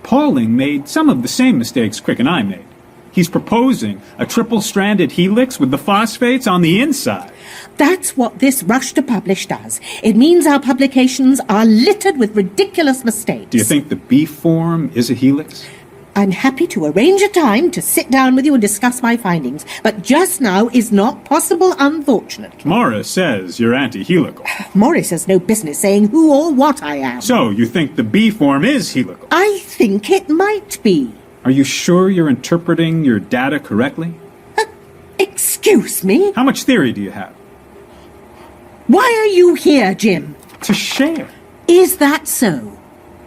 Pauling made some of the same mistakes Crick and I made. He's proposing a triple-stranded helix with the phosphates on the inside. That's what this rush to publish does. It means our publications are littered with ridiculous mistakes. Do you think the B form is a helix? I'm happy to arrange a time to sit down with you and discuss my findings, but just now is not possible, unfortunately. Morris says you're anti-helical. Morris has no business saying who or what I am. So, you think the B form is helical? I think it might be. Are you sure you're interpreting your data correctly? Excuse me? How much theory do you have? Why are you here, Jim? To share. Is that so?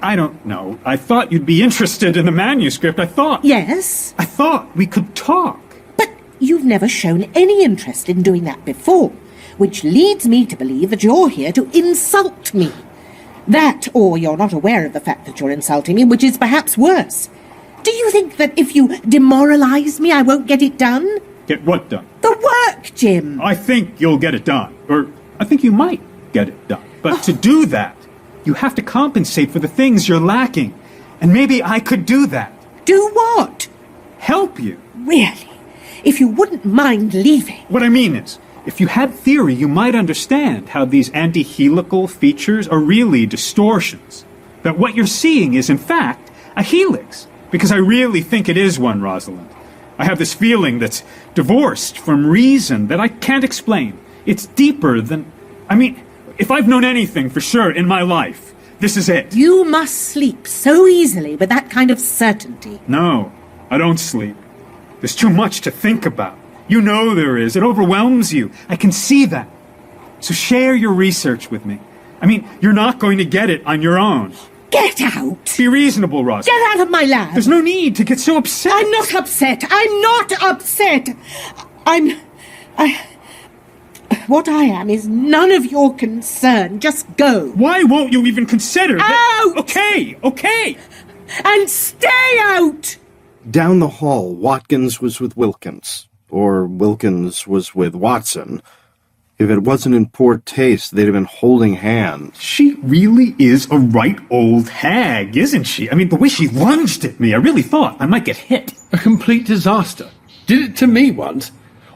I don't know. I thought you'd be interested in the manuscript. I thought we could talk. But you've never shown any interest in doing that before, which leads me to believe that you're here to insult me. That, or you're not aware of the fact that you're insulting me, which is perhaps worse. Do you think that if you demoralize me, I won't get it done? Get what done? The work, Jim. I think you'll get it done. Or I think you might get it done. But to do that, you have to compensate for the things you're lacking. And maybe I could do that. Do what? Help you. Really? If you wouldn't mind leaving. What I mean is, if you had theory, you might understand how these anti-helical features are really distortions. That what you're seeing is, in fact, a helix. Because I really think it is one, Rosalind. I have this feeling that's divorced from reason that I can't explain. It's deeper than... I mean, if I've known anything for sure in my life, this is it. You must sleep so easily with that kind of certainty. No, I don't sleep. There's too much to think about. You know there is. It overwhelms you. I can see that. So share your research with me. I mean, you're not going to get it on your own. Get out! Be reasonable, Ross. Get out of my lab! There's no need to get so upset. I'm not upset. I'm not upset. What I am is none of your concern. Just go. Why won't you even consider Out! Okay. And stay out! Down the hall, Watkins was with Wilkins. Or Wilkins was with Watson. If it wasn't in poor taste, they'd have been holding hands. She really is a right old hag, isn't she? I mean, the way she lunged at me, I really thought I might get hit. A complete disaster. Did it to me once.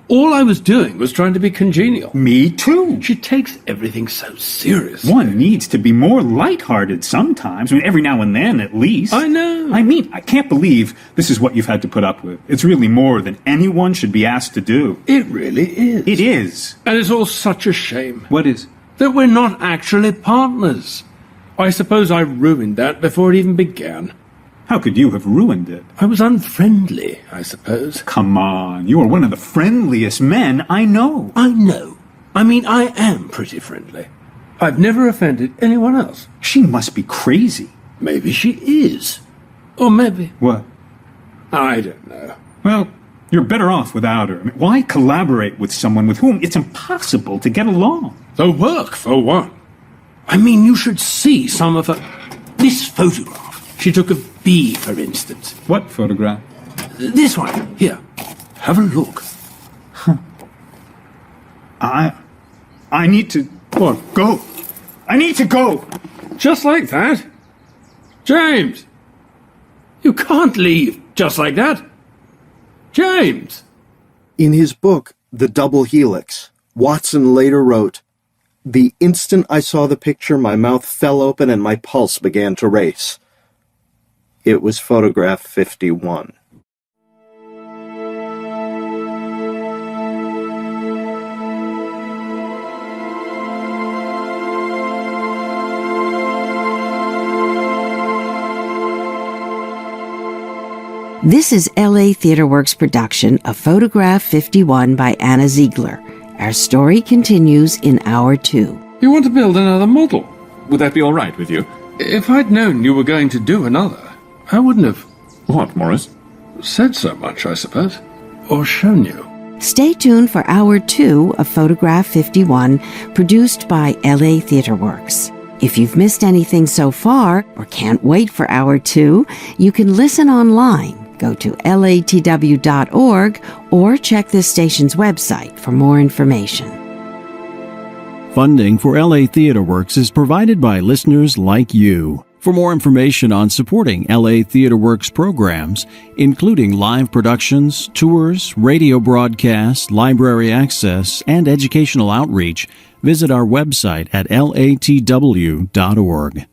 All I was doing was trying to be congenial. Me too. She takes everything so seriously. One needs to be more lighthearted sometimes. I mean, every now and then, at least. I know. I mean, I can't believe this is what you've had to put up with. It's really more than anyone should be asked to do. It really is. It is. And it's all such a shame. What is? That we're not actually partners. I suppose I ruined that before it even began. How could you have ruined it? I was unfriendly, I suppose. Come on, you are one of the friendliest men I know. I know. I mean, I am pretty friendly. I've never offended anyone else. She must be crazy. Maybe she is. Or maybe... What? I don't know. Well, you're better off without her. I mean, why collaborate with someone with whom it's impossible to get along? The work, for one. I mean, you should see some of her... This photograph. She took of bee, for instance. What photograph? This one. Here. Have a look. Huh. I need to... What? Go. I need to go. Just like that? James! You can't leave just like that. James! In his book, The Double Helix, Watson later wrote, "The instant I saw the picture, my mouth fell open and my pulse began to race." It was photograph 51. This is LA Theatre Works' production of Photograph 51 by Anna Ziegler. Our story continues in Hour 2. You want to build another model? Would that be all right with you? If I'd known you were going to do another, I wouldn't have... What, Morris? Said so much, I suppose. Or shown you. Stay tuned for Hour 2 of Photograph 51, produced by LA Theatre Works. If you've missed anything so far, or can't wait for Hour 2, you can listen online. Go to latw.org or check this station's website for more information. Funding for LA Theatre Works is provided by listeners like you. For more information on supporting LA Theatre Works programs, including live productions, tours, radio broadcasts, library access, and educational outreach, visit our website at latw.org.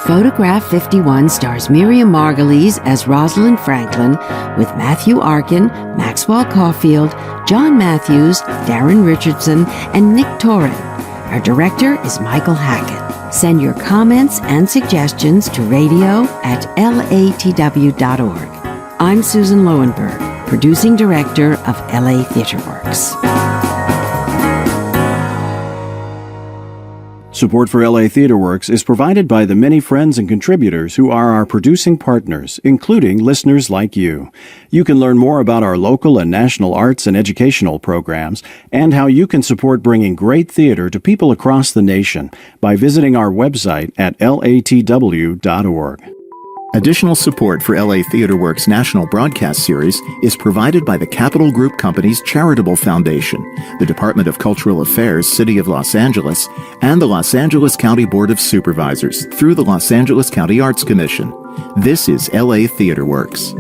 Photograph 51 stars Miriam Margolyes as Rosalind Franklin with Matthew Arkin, Maxwell Caulfield, John Matthews, Darren Richardson, and Nick Torrin. Our director is Michael Hackett. Send your comments and suggestions to radio@latw.org. I'm Susan Lowenberg, producing director of LA Theatre Works. Support for LA Theatre Works is provided by the many friends and contributors who are our producing partners, including listeners like you. You can learn more about our local and national arts and educational programs and how you can support bringing great theater to people across the nation by visiting our website at latw.org. Additional support for LA Theatre Works' national broadcast series is provided by the Capital Group Company's Charitable Foundation, the Department of Cultural Affairs, City of Los Angeles, and the Los Angeles County Board of Supervisors through the Los Angeles County Arts Commission. This is LA Theatre Works.